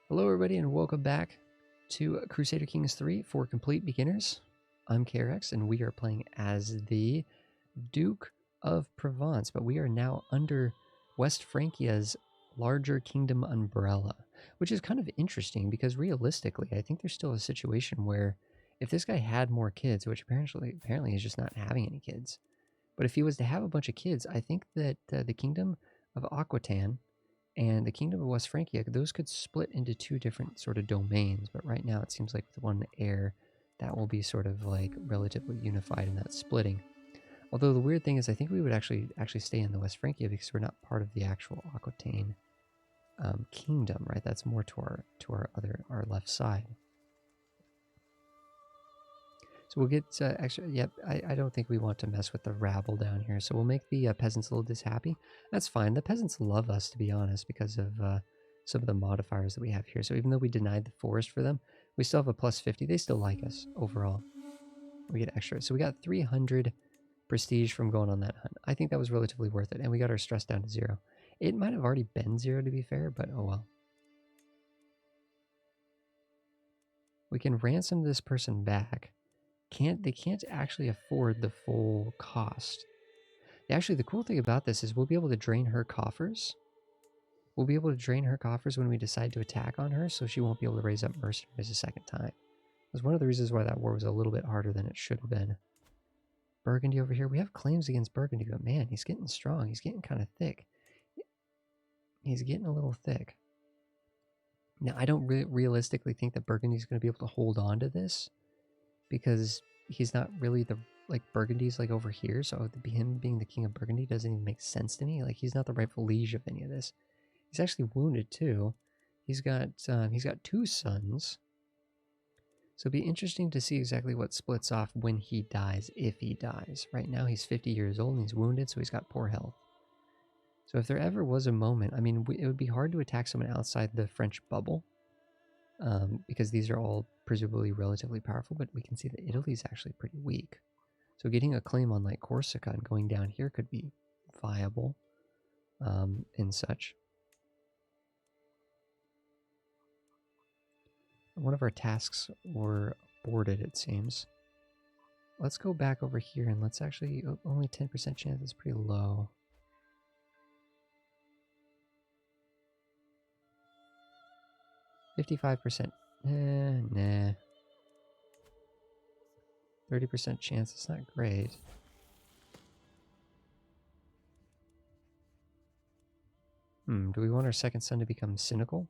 Hello everybody and welcome back to Crusader Kings 3 for complete beginners. I'm KRX and we are playing as the Duke of Provence, but we are now under West Francia's larger kingdom umbrella, which is kind of interesting because realistically I think there's still a situation where if this guy had more kids, which apparently he's just not having any kids, but if he was to have a bunch of kids, I think that the kingdom of Aquitaine and the Kingdom of West Francia, those could split into two different sort of domains, but right now it seems like with one heir, that will be sort of like relatively unified in that splitting. Although the weird thing is I think we would actually stay in the West Francia because we're not part of the actual Aquitaine kingdom, right? That's more to our left side. So we'll get, actually, yep, I don't think we want to mess with the rabble down here. So we'll make the peasants a little dishappy. That's fine. The peasants love us, to be honest, because of some of the modifiers that we have here. So even though we denied the forest for them, we still have a plus 50. They still like us overall. We get extra. So we got 300 prestige from going on that hunt. I think that was relatively worth it. And we got our stress down to 0. It might have already been 0 to be fair, but oh well. We can ransom this person back. They can't actually afford the full cost. Actually, the cool thing about this is we'll be able to drain her coffers. We'll be able to drain her coffers when we decide to attack on her, so she won't be able to raise up mercenaries a second time. That's one of the reasons why that war was a little bit harder than it should have been. Burgundy over here. We have claims against Burgundy, but man, he's getting strong. He's getting kind of thick. He's getting a little thick. Now, I don't realistically think that Burgundy's going to be able to hold on to this, because he's not really the, like, Burgundy's like over here, so him being the king of Burgundy doesn't even make sense to me. Like, he's not the rightful liege of any of this. He's actually wounded too. He's got 2 sons, so it'd be interesting to see exactly what splits off when he dies, if he dies. Right now he's 50 years old and he's wounded, so he's got poor health. So if there ever was a moment, I mean, it would be hard to attack someone outside the French bubble, because these are all presumably relatively powerful, but we can see that Italy's actually pretty weak. So getting a claim on like Corsica and going down here could be viable, and such. One of our tasks were aborted, it seems. Let's go back over here and let's actually, only 10% chance is pretty low. %55%. Nah. 30% chance, it's not great. Do we want our second son to become cynical?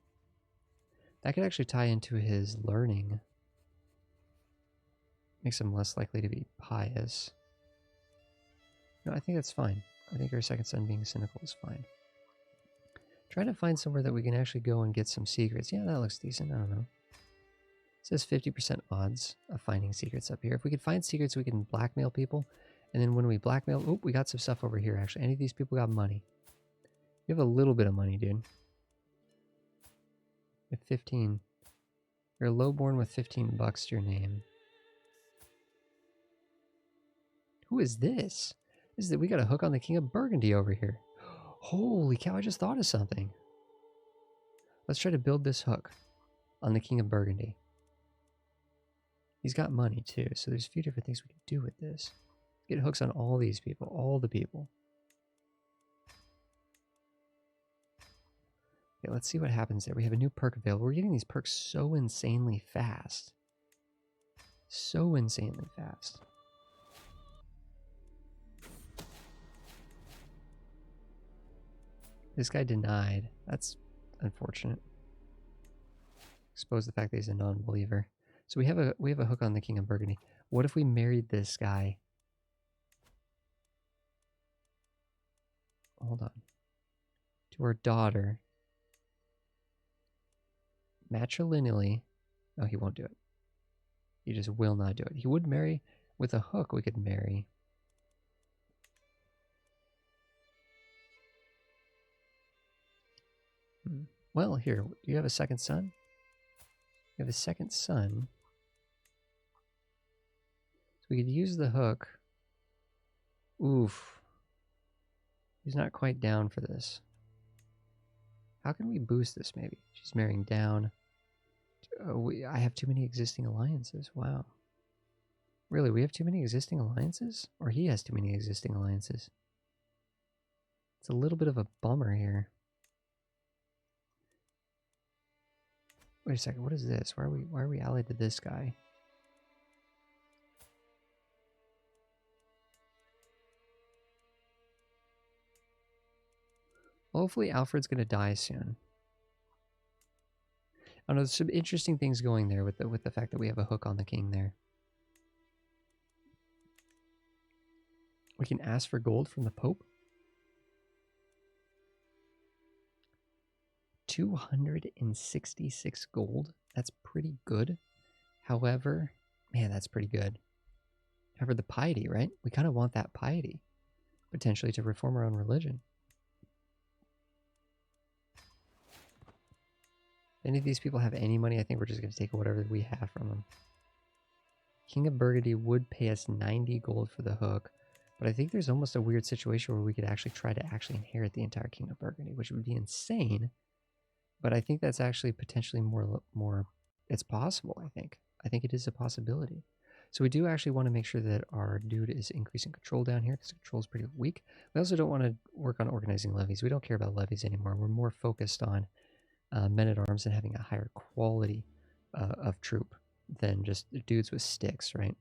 That could actually tie into his learning. Makes him less likely to be pious. No, I think that's fine. I think our second son being cynical is fine. Trying to find somewhere that we can actually go and get some secrets. Yeah, that looks decent. I don't know. It says 50% odds of finding secrets up here. If we could find secrets, we can blackmail people. And then when we blackmail... Oh, we got some stuff over here, actually. Any of these people got money? You have a little bit of money, dude. You have 15. You're a lowborn with 15 bucks to your name. Who is this? We got a hook on the King of Burgundy over here. Holy cow, I just thought of something. Let's try to build this hook on the King of Burgundy. He's got money too, so there's a few different things we can do with this. Get hooks on all these people, all the people. Okay, let's see what happens there. We have a new perk available. We're getting these perks so insanely fast. So insanely fast. This guy denied. That's unfortunate. Expose the fact that he's a non-believer. So we have a hook on the King of Burgundy. What if we married this guy? Hold on. To our daughter. Matrilineally. No, he won't do it. He just will not do it. He would marry with a hook. We could marry. Well, here, you have a second son? You have a second son. So we could use the hook. Oof. He's not quite down for this. How can we boost this, maybe? She's marrying down. I have too many existing alliances. Wow. Really, we have too many existing alliances? Or he has too many existing alliances? It's a little bit of a bummer here. Wait a second, what is this? Why are we allied to this guy? Hopefully Alfred's gonna die soon. I don't know, there's some interesting things going there with the fact that we have a hook on the king there. We can ask for gold from the Pope. 266 gold. That's pretty good. However, man, that's pretty good. However, the piety, right? We kind of want that piety, potentially, to reform our own religion. If any of these people have any money, I think we're just going to take whatever we have from them. King of Burgundy would pay us 90 gold for the hook, but I think there's almost a weird situation where we could actually try to inherit the entire King of Burgundy, which would be insane. But I think that's actually potentially more. It's possible. I think it is a possibility. So we do actually want to make sure that our dude is increasing control down here because control is pretty weak. We also don't want to work on organizing levies. We don't care about levies anymore. We're more focused on men at arms and having a higher quality of troop than just dudes with sticks, right?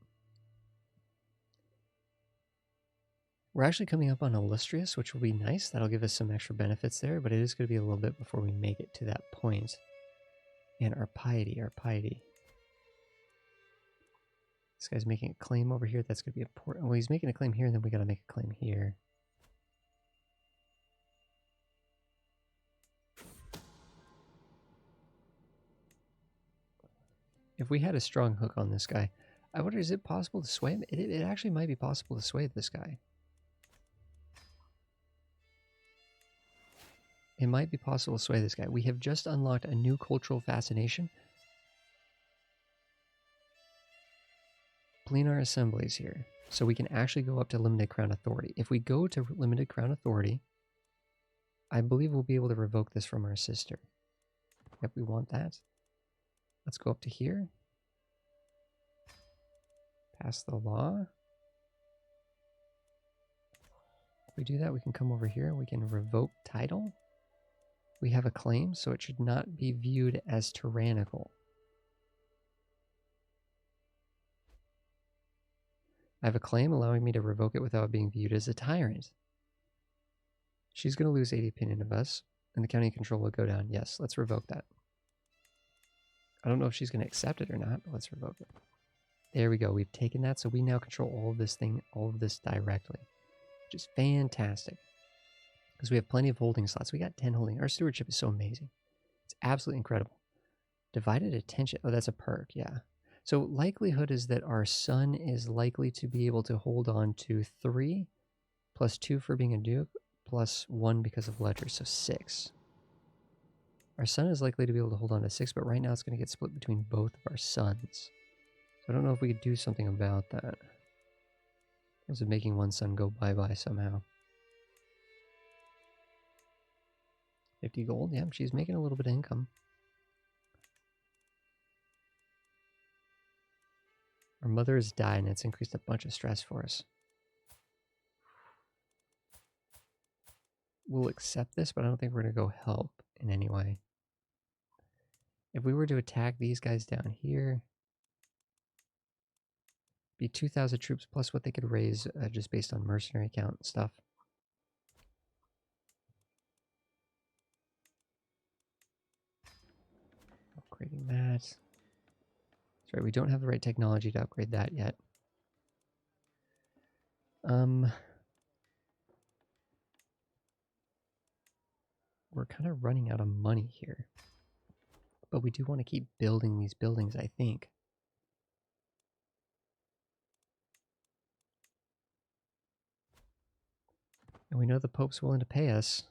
We're actually coming up on Illustrious, which will be nice. That'll give us some extra benefits there, but it is going to be a little bit before we make it to that point. And our piety. This guy's making a claim over here. That's going to be important. Well, he's making a claim here, and then we got to make a claim here. If we had a strong hook on this guy, I wonder, is it possible to sway him? It actually might be possible to sway this guy. It might be possible to sway this guy. We have just unlocked a new cultural fascination. Plenar assemblies here. So we can actually go up to limited crown authority. If we go to limited crown authority, I believe we'll be able to revoke this from our sister. Yep, we want that. Let's go up to here. Pass the law. If we do that, we can come over here. We can revoke title. We have a claim, so it should not be viewed as tyrannical. I have a claim allowing me to revoke it without being viewed as a tyrant. She's going to lose 80 opinion of us, and the county control will go down. Yes, let's revoke that. I don't know if she's going to accept it or not, but let's revoke it. There we go. We've taken that, so we now control all of this directly, which is fantastic. Because we have plenty of holding slots. We got 10 holding. Our stewardship is so amazing. It's absolutely incredible. Divided attention. Oh, that's a perk, yeah. So likelihood is that our son is likely to be able to hold on to 3, plus 2 for being a duke, plus 1 because of ledger, so 6. Our son is likely to be able to hold on to 6, but right now it's going to get split between both of our sons. So I don't know if we could do something about that. In terms of making one son go bye-bye somehow. 50 gold, yeah, she's making a little bit of income. Our mother has died, and it's increased a bunch of stress for us. We'll accept this, but I don't think we're going to go help in any way. If we were to attack these guys down here, be 2,000 troops plus what they could raise just based on mercenary count stuff. Upgrading that. That's right, we don't have the right technology to upgrade that yet. We're kind of running out of money here. But we do want to keep building these buildings, I think. And we know the Pope's willing to pay us.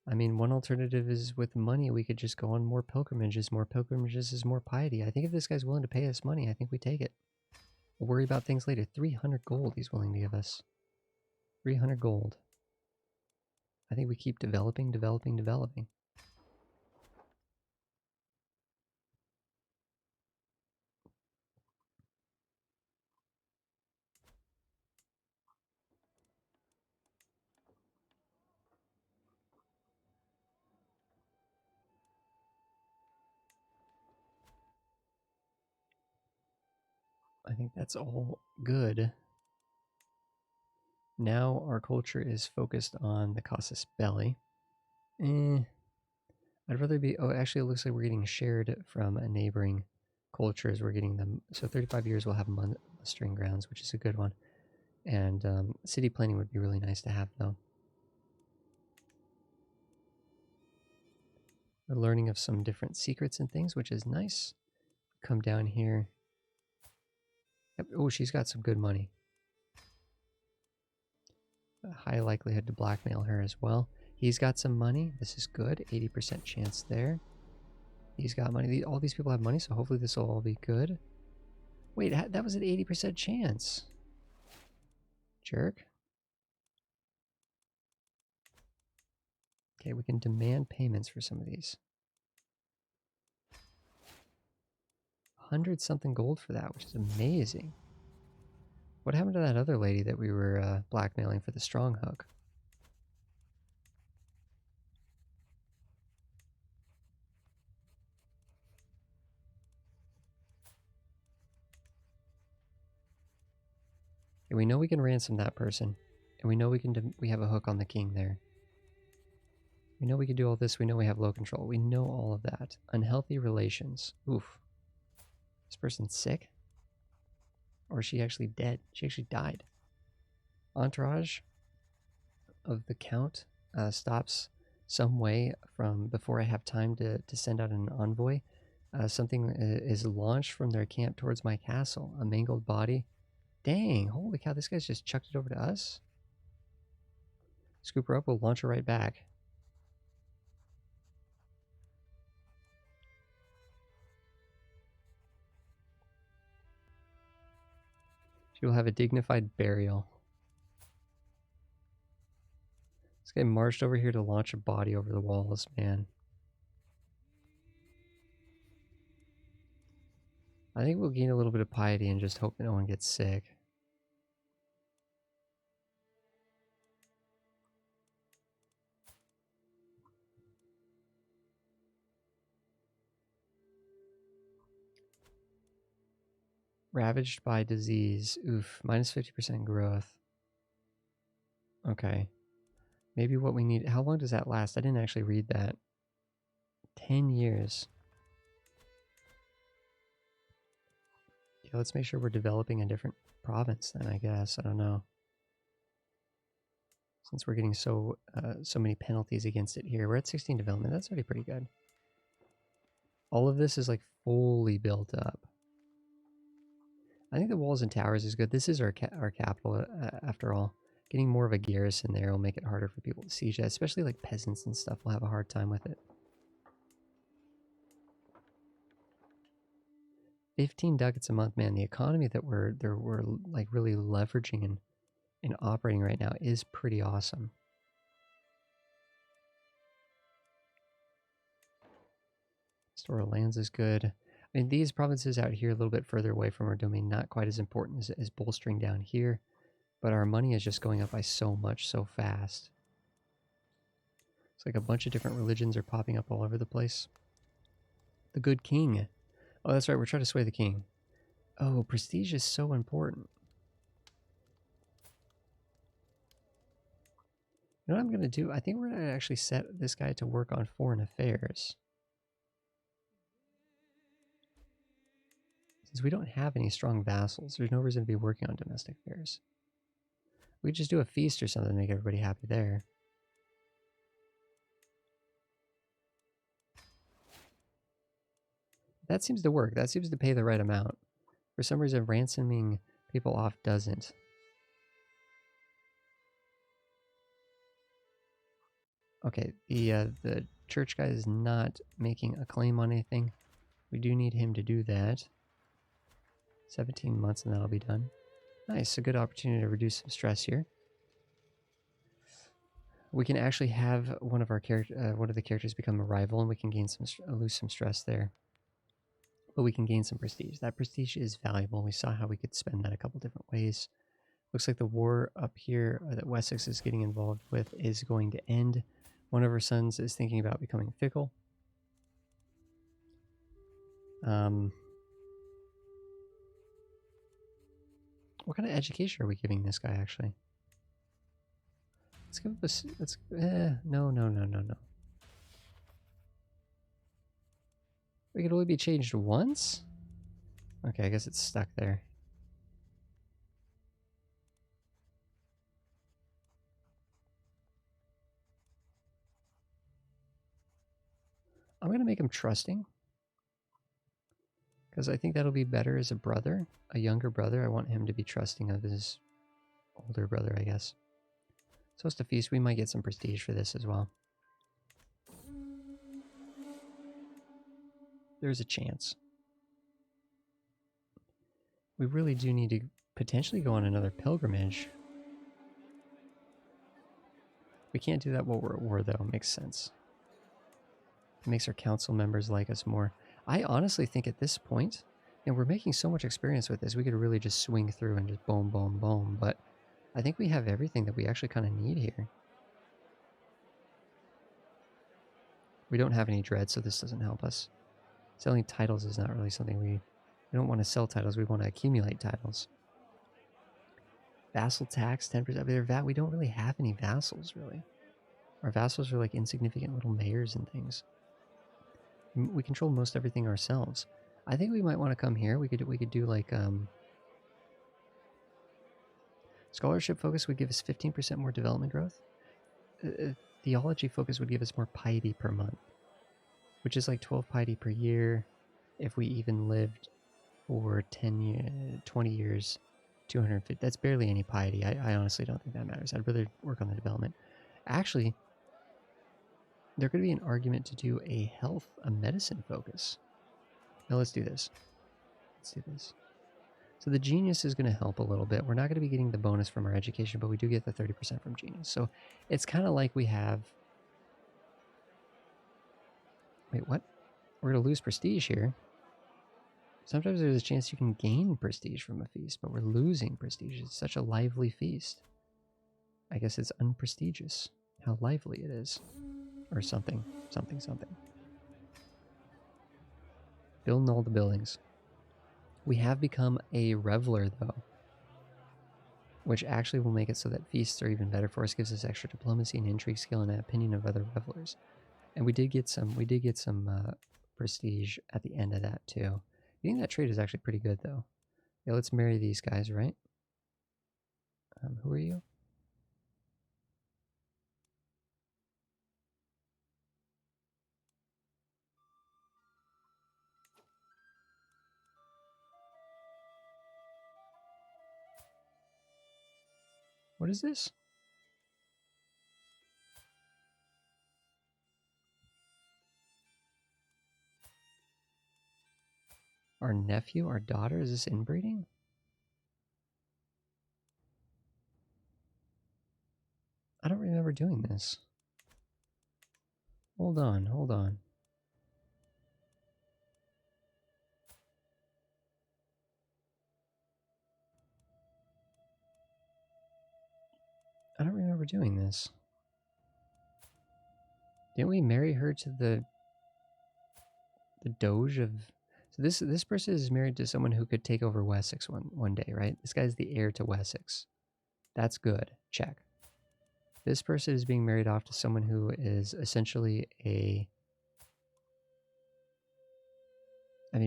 I mean, one alternative is with money, we could just go on more pilgrimages. More pilgrimages is more piety. I think if this guy's willing to pay us money, I think we take it. We'll worry about things later. 300 gold he's willing to give us. 300 gold. I think we keep developing. think that's all good. Now our culture is focused on the casus belli. I'd rather be... Oh, actually, it looks like we're getting shared from a neighboring cultures. We're getting them... So 35 years we'll have mustering grounds, which is a good one. And city planning would be really nice to have, though. We're learning of some different secrets and things, which is nice. Come down here. Yep. Oh, she's got some good money. A high likelihood to blackmail her as well. He's got some money. This is good. 80% chance there. He's got money. All these people have money, so hopefully this will all be good. Wait, that was an 80% chance. Jerk. Okay, we can demand payments for some of these. 100-something gold for that, which is amazing. What happened to that other lady that we were blackmailing for the strong hook? And we know we can ransom that person, and we know we have a hook on the king there. We know we can do all this. We know we have low control. We know all of that. Unhealthy relations. Oof. This person's sick? Or is she actually dead? She actually died. Entourage of the count stops some way from before I have time to send out an envoy. Something is launched from their camp towards my castle. A mangled body. Dang, holy cow, this guy's just chucked it over to us. Scoop her up, we'll launch her right back. She will have a dignified burial. This guy marched over here to launch a body over the walls, man. I think we'll gain a little bit of piety and just hope that no one gets sick. Ravaged by disease. Oof, minus 50% growth. Okay. Maybe what we need... How long does that last? I didn't actually read that. 10 years. Yeah, let's make sure we're developing a different province then, I guess. I don't know. Since we're getting so many penalties against it here. We're at 16 development. That's already pretty good. All of this is like fully built up. I think the walls and towers is good. This is our capital after all. Getting more of a garrison there will make it harder for people to siege it, especially like peasants and stuff will have a hard time with it. 15 ducats a month, man. The economy that we're like really leveraging and operating right now is pretty awesome. Store of lands is good. I mean, these provinces out here a little bit further away from our domain, not quite as important as bolstering down here, but our money is just going up by so much so fast. It's like a bunch of different religions are popping up all over the place. The good king. Oh, that's right, we're trying to sway the king. Oh, prestige is so important. You know what I'm going to do? I think we're going to actually set this guy to work on foreign affairs. Since we don't have any strong vassals, there's no reason to be working on domestic affairs. We could just do a feast or something to make everybody happy there. That seems to work. That seems to pay the right amount. For some reason, ransoming people off doesn't. Okay, the church guy is not making a claim on anything. We do need him to do that. 17 months and that'll be done. Nice, a good opportunity to reduce some stress here. We can actually have one of the characters become a rival, and we can gain lose some stress there. But we can gain some prestige. That prestige is valuable. We saw how we could spend that a couple different ways. Looks like the war up here that Wessex is getting involved with is going to end. One of her sons is thinking about becoming fickle. What kind of education are we giving this guy, actually? Let's give us... no. We could only be changed once? Okay, I guess it's stuck there. I'm going to make him trusting. Because I think that'll be better as a brother. A younger brother. I want him to be trusting of his older brother, I guess. So it's a feast. We might get some prestige for this as well. There's a chance. We really do need to potentially go on another pilgrimage. We can't do that while we're at war, though. Makes sense. It makes our council members like us more. I honestly think at this point, and we're making so much experience with this, we could really just swing through and just boom, boom, boom. But I think we have everything that we actually kind of need here. We don't have any dread, so this doesn't help us. Selling titles is not really something we don't want to sell titles. We want to accumulate titles. Vassal tax, 10%. We don't really have any vassals, really. Our vassals are like insignificant little mayors and things. We control most everything ourselves. I think we might want to come here. We could do like scholarship focus would give us 15% more development growth. Theology focus would give us more piety per month, which is like 12 piety per year. If we even lived for 20 years, 250. That's barely any piety. I honestly don't think that matters. I'd rather work on the development. Actually, there could be an argument to do a medicine focus. Now let's do this. So the genius is going to help a little bit. We're not going to be getting the bonus from our education, but we do get the 30% from genius. So it's kind of like we have... Wait, what? We're going to lose prestige here. Sometimes there's a chance you can gain prestige from a feast, but we're losing prestige. It's such a lively feast. I guess it's unprestigious how lively it is. Or something. Build all the buildings. We have become a reveler, though, which actually will make it so that feasts are even better for us. Gives us extra diplomacy and intrigue skill and an opinion of other revelers. And we did get some prestige at the end of that too. Getting that trade is actually pretty good, though. Yeah, let's marry these guys, right? Who are you? What is this? Our nephew, our daughter? Is this inbreeding? I don't remember doing this. Hold on. I don't remember doing this. Didn't we marry her to the Doge of... So this person is married to someone who could take over Wessex one day, right? This guy's the heir to Wessex. That's good. Check. This person is being married off to someone who is essentially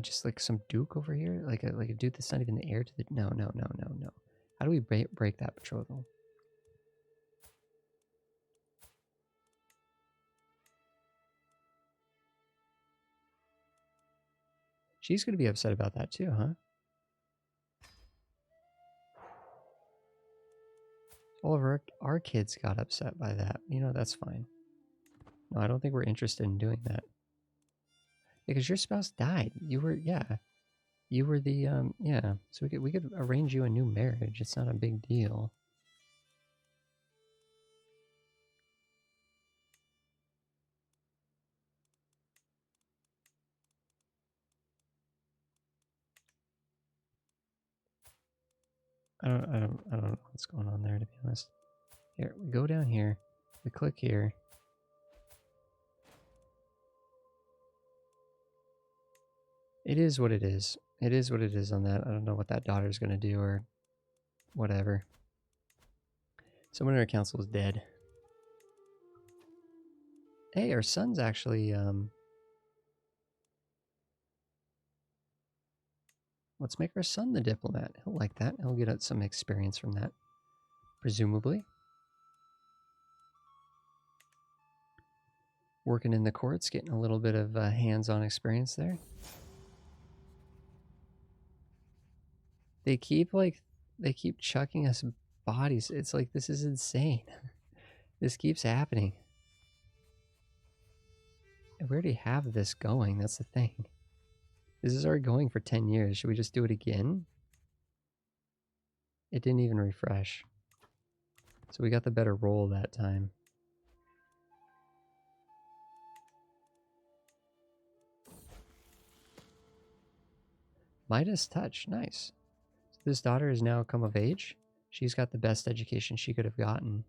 just like some duke over here? Like a dude that's not even the heir to the... No. How do we break that betrothal? She's going to be upset about that too, huh? All of our kids got upset by that. You know, that's fine. No, I don't think we're interested in doing that. Because your spouse died. You were the, yeah. So we could arrange you a new marriage. It's not a big deal. I don't know what's going on there, to be honest. Here, we go down here. We click here. It is what it is. It is what it is on that. I don't know what that daughter's going to do, or whatever. Someone in our council is dead. Hey, our son's actually, let's make our son the diplomat. He'll like that. He'll get some experience from that, presumably. Working in the courts, getting a little bit of hands-on experience there. They keep chucking us bodies. It's like, this is insane. This keeps happening. And we already have this going, that's the thing. This is already going for 10 years. Should we just do it again? It didn't even refresh. So we got the better roll that time. Midas touch, nice. So this daughter has now come of age. She's got the best education she could have gotten,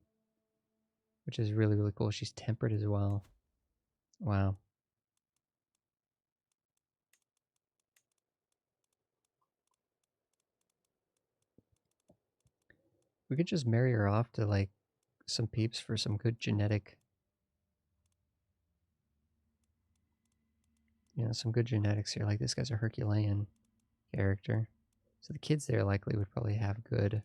which is really, really cool. She's tempered as well. Wow. We could just marry her off to like some peeps for some good genetic, you know, some good genetics here. Like this guy's a Herculean character. So the kids there likely would probably have good.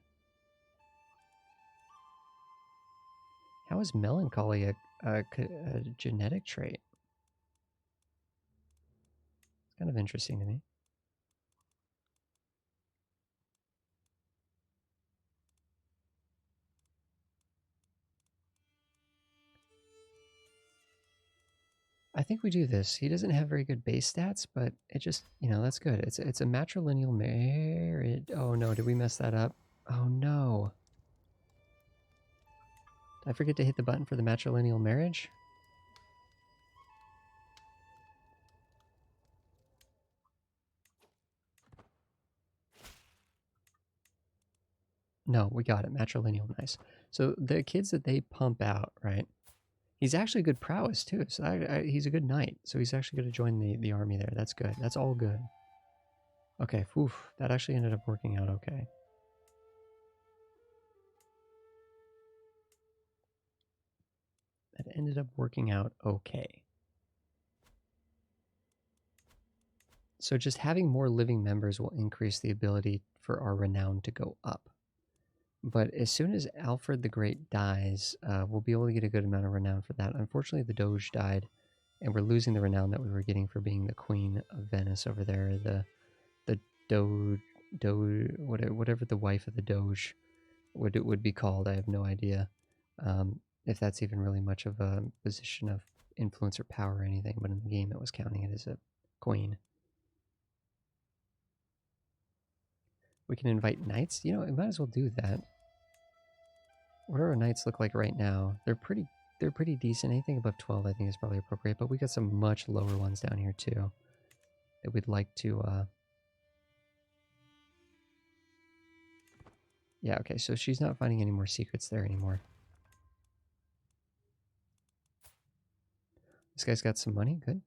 How is melancholy a genetic trait? It's kind of interesting to me. I think we do this. He doesn't have very good base stats, but it just, you know, that's good. It's a matrilineal marriage. Oh no, did we mess that up? Oh no. Did I forget to hit the button for the matrilineal marriage? No, we got it. Matrilineal, nice. So the kids that they pump out, right? He's actually good prowess too. So he's a good knight. So he's actually going to join the army there. That's good. That's all good. Okay, oof, that actually ended up working out okay. That ended up working out okay. So just having more living members will increase the ability for our renown to go up. But as soon as Alfred the Great dies, we'll be able to get a good amount of renown for that. Unfortunately, the Doge died, and we're losing the renown that we were getting for being the Queen of Venice over there. The Doge, whatever the wife of the Doge would be called. I have no idea if that's even really much of a position of influence or power or anything. But in the game, it was counting it as a queen. We can invite knights. You know, we might as well do that. What do our knights look like right now? They're pretty decent. Anything above 12 I think is probably appropriate, but we got some much lower ones down here too that we'd like to yeah, okay, so she's not finding any more secrets there anymore. This guy's got some money, good.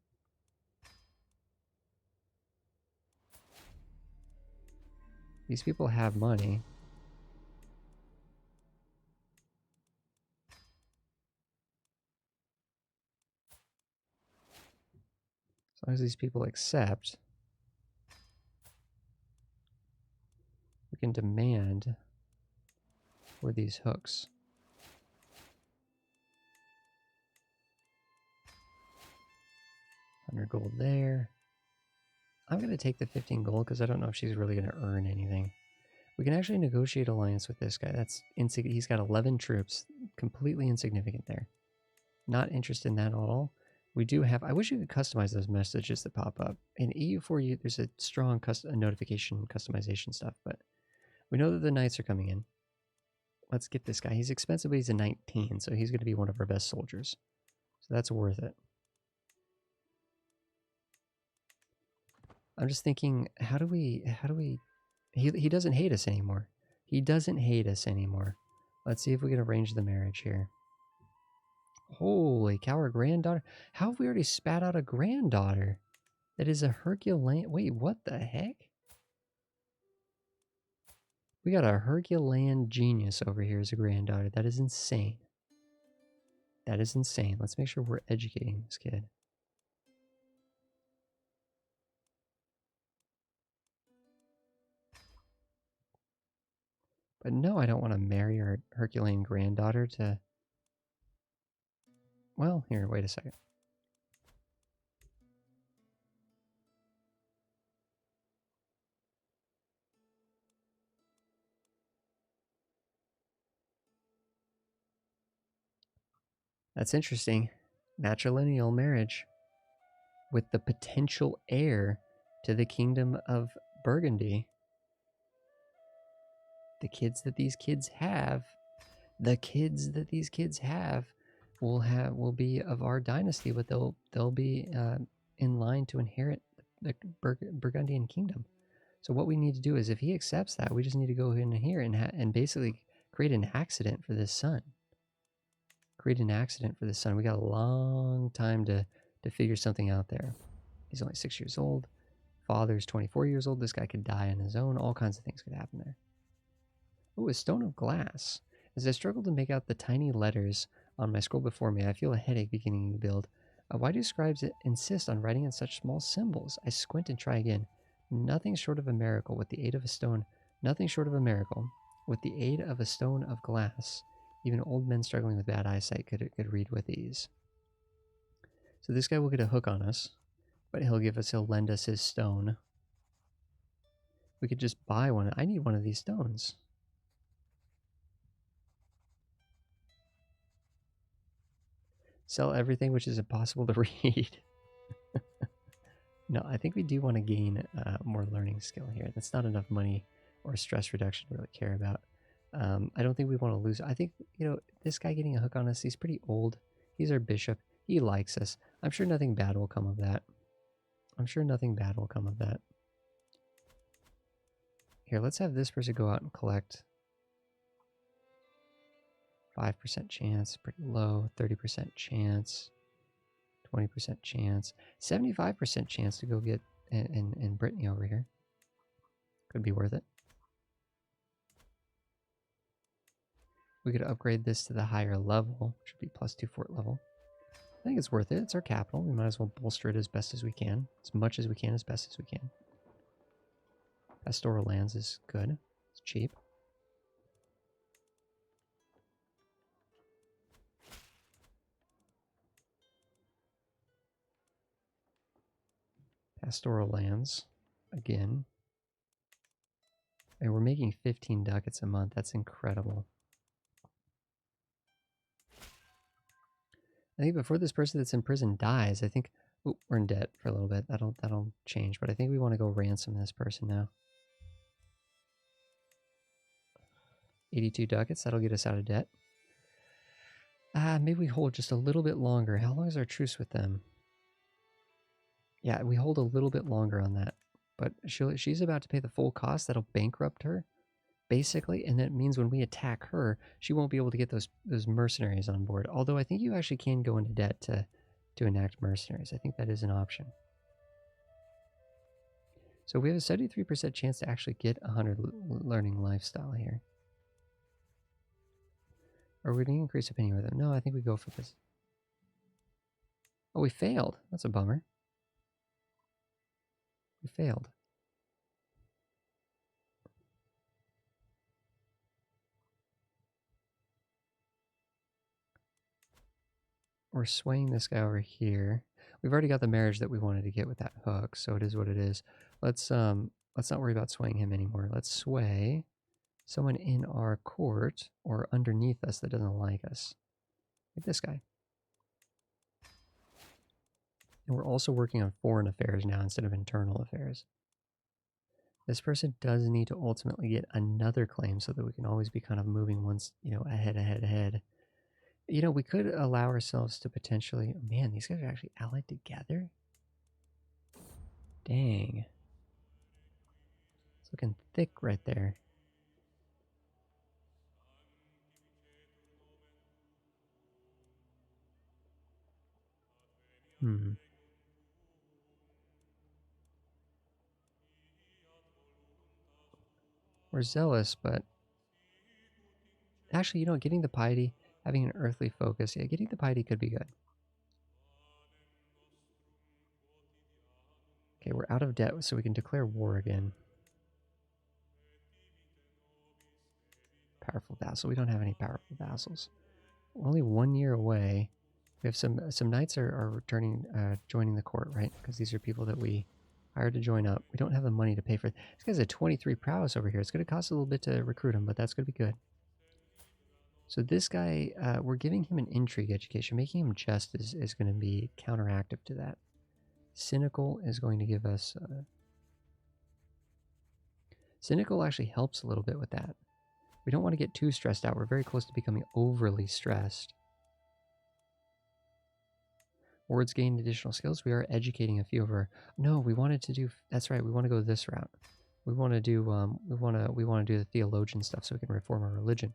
These people have money. As long as these people accept, we can demand for these hooks. 100 gold there. I'm going to take the 15 gold because I don't know if she's really going to earn anything. We can actually negotiate alliance with this guy. That's he's got 11 troops. Completely insignificant there. Not interested in that at all. We do have... I wish you could customize those messages that pop up. In EU4, there's a strong notification customization stuff, but we know that the knights are coming in. Let's get this guy. He's expensive, but he's a 19, so he's going to be one of our best soldiers. So that's worth it. I'm just thinking, how do we... He doesn't hate us anymore. He doesn't hate us anymore. Let's see if we can arrange the marriage here. Holy cow, our granddaughter. How have we already spat out a granddaughter? That is a Herculean... Wait, what the heck? We got a Herculean genius over here as a granddaughter. That is insane. That is insane. Let's make sure we're educating this kid. But no, I don't want to marry our Herculean granddaughter to... Well, here, wait a second. That's interesting. Matrilineal marriage with the potential heir to the kingdom of Burgundy. The kids that these kids have, will be of our dynasty, but they'll be in line to inherit the Burgundian kingdom. So what we need to do is, if he accepts that, we just need to go in here and basically create an accident for this son. We got a long time to figure something out there. He's only 6 years old. Father's 24 years old. This guy could die on his own. All kinds of things could happen there. Ooh, a stone of glass. As I struggle to make out the tiny letters on my scroll before me, I feel a headache beginning to build. Why do scribes insist on writing in such small symbols? I squint and try again. Nothing short of a miracle with the aid of a stone. Nothing short of a miracle with the aid of a stone of glass. Even old men struggling with bad eyesight could read with ease. So this guy will get a hook on us, but he'll lend us his stone. We could just buy one. I need one of these stones. Sell everything which is impossible to read. No, I think we do want to gain more learning skill here. That's not enough money or stress reduction to really care about. I don't think we want to lose. I think, this guy getting a hook on us, he's pretty old. He's our bishop. He likes us. I'm sure nothing bad will come of that. Here, let's have this person go out and collect. 5% chance, pretty low. 30% chance. 20% chance. 75% chance to go get in Brittany over here. Could be worth it. We could upgrade this to the higher level, which would be +2 fort level. I think it's worth it. It's our capital. We might as well bolster it as best as we can. As much as we can, as best as we can. Pastoral lands is good. It's cheap. Pastoral lands, again. And we're making 15 ducats a month. That's incredible. I think before this person that's in prison dies, I think... Ooh, we're in debt for a little bit. That'll change. But I think we want to go ransom this person now. 82 ducats. That'll get us out of debt. Maybe we hold just a little bit longer. How long is our truce with them? Yeah, we hold a little bit longer on that. But she's about to pay the full cost. That'll bankrupt her, basically. And that means when we attack her, she won't be able to get those mercenaries on board. Although I think you actually can go into debt to enact mercenaries. I think that is an option. So we have a 73% chance to actually get 100 learning lifestyle here. Are we going to increase opinion with them? No, I think we go for this. Oh, we failed. That's a bummer. We failed. We're swaying this guy over here. We've already got the marriage that we wanted to get with that hook, so it is what it is. Let's not worry about swaying him anymore. Let's sway someone in our court or underneath us that doesn't like us. Like this guy. And we're also working on foreign affairs now instead of internal affairs. This person does need to ultimately get another claim so that we can always be kind of moving once, ahead. We could allow ourselves to potentially... Man, these guys are actually allied together? Dang. It's looking thick right there. We're zealous, but actually, you know, getting the piety, having an earthly focus, yeah, getting the piety could be good. Okay, we're out of debt, so we can declare war again. Powerful vassal. We don't have any powerful vassals. We're only 1 year away. We have some knights are returning, joining the court, right? Because these are people that we hired to join up. We don't have the money to pay for. This guy's a 23 prowess over here. It's going to cost a little bit to recruit him, but that's going to be good. So this guy, we're giving him an intrigue education. Making him just is going to be counteractive to that. Cynical is going to give us... Cynical actually helps a little bit with that. We don't want to get too stressed out. We're very close to becoming overly stressed. Words gain additional skills. We are educating a few of our... No, we wanted to do... That's right. We want to go this route. We want to do... we want to do the theologian stuff so we can reform our religion.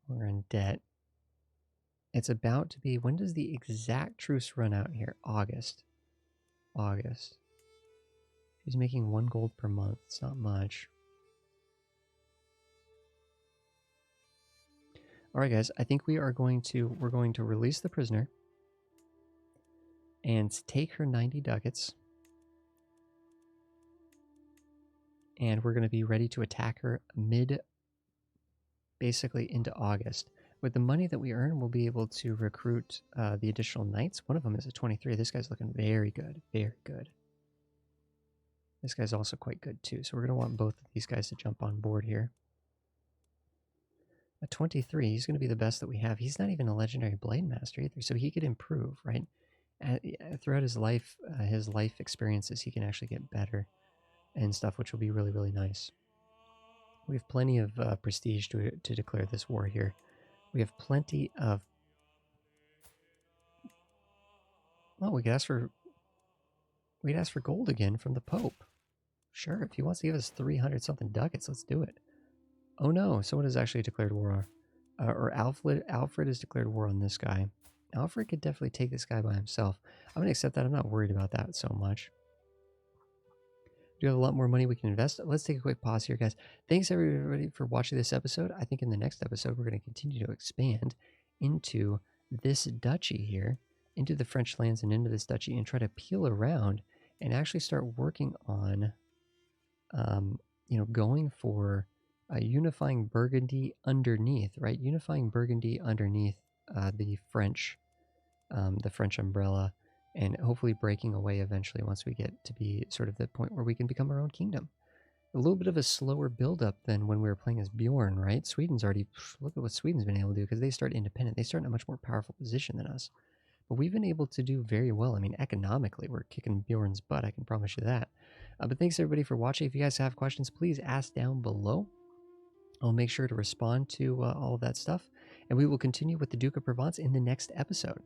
We're in debt. It's about to be... When does the exact truce run out here? August. August. He's making 1 gold per month. It's not much. All right, guys. I think we're going to release the prisoner and take her 90 ducats. And we're going to be ready to attack her basically into August. With the money that we earn, we'll be able to recruit the additional knights. One of them is a 23. This guy's looking very good. Very good. This guy's also quite good too. So we're going to want both of these guys to jump on board here. A 23, he's going to be the best that we have. He's not even a legendary blade master either, so he could improve, right? Throughout his life experiences, he can actually get better and stuff, which will be really, really nice. We have plenty of prestige to declare this war here. We have plenty of... Well, we could ask for... We'd ask for gold again from the Pope. Sure, if he wants to give us 300-something ducats, let's do it. Oh no, someone has actually declared war. Alfred has declared war on this guy. Alfred could definitely take this guy by himself. I'm going to accept that. I'm not worried about that so much. We do have a lot more money we can invest. Let's take a quick pause here, guys. Thanks, everybody, for watching this episode. I think in the next episode, we're going to continue to expand into this duchy here, into the French lands and into this duchy, and try to peel around and actually start working on, going for... unifying Burgundy underneath, right? Unifying Burgundy underneath the French umbrella, and hopefully breaking away eventually once we get to be sort of the point where we can become our own kingdom. A little bit of a slower build-up than when we were playing as Bjorn, right? Sweden's already... Look at what Sweden's been able to do, because they start independent. They start in a much more powerful position than us. But we've been able to do very well. I mean, economically, we're kicking Bjorn's butt, I can promise you that. But thanks, everybody, for watching. If you guys have questions, please ask down below. I'll make sure to respond to all of that stuff, and we will continue with the Duke of Provence in the next episode.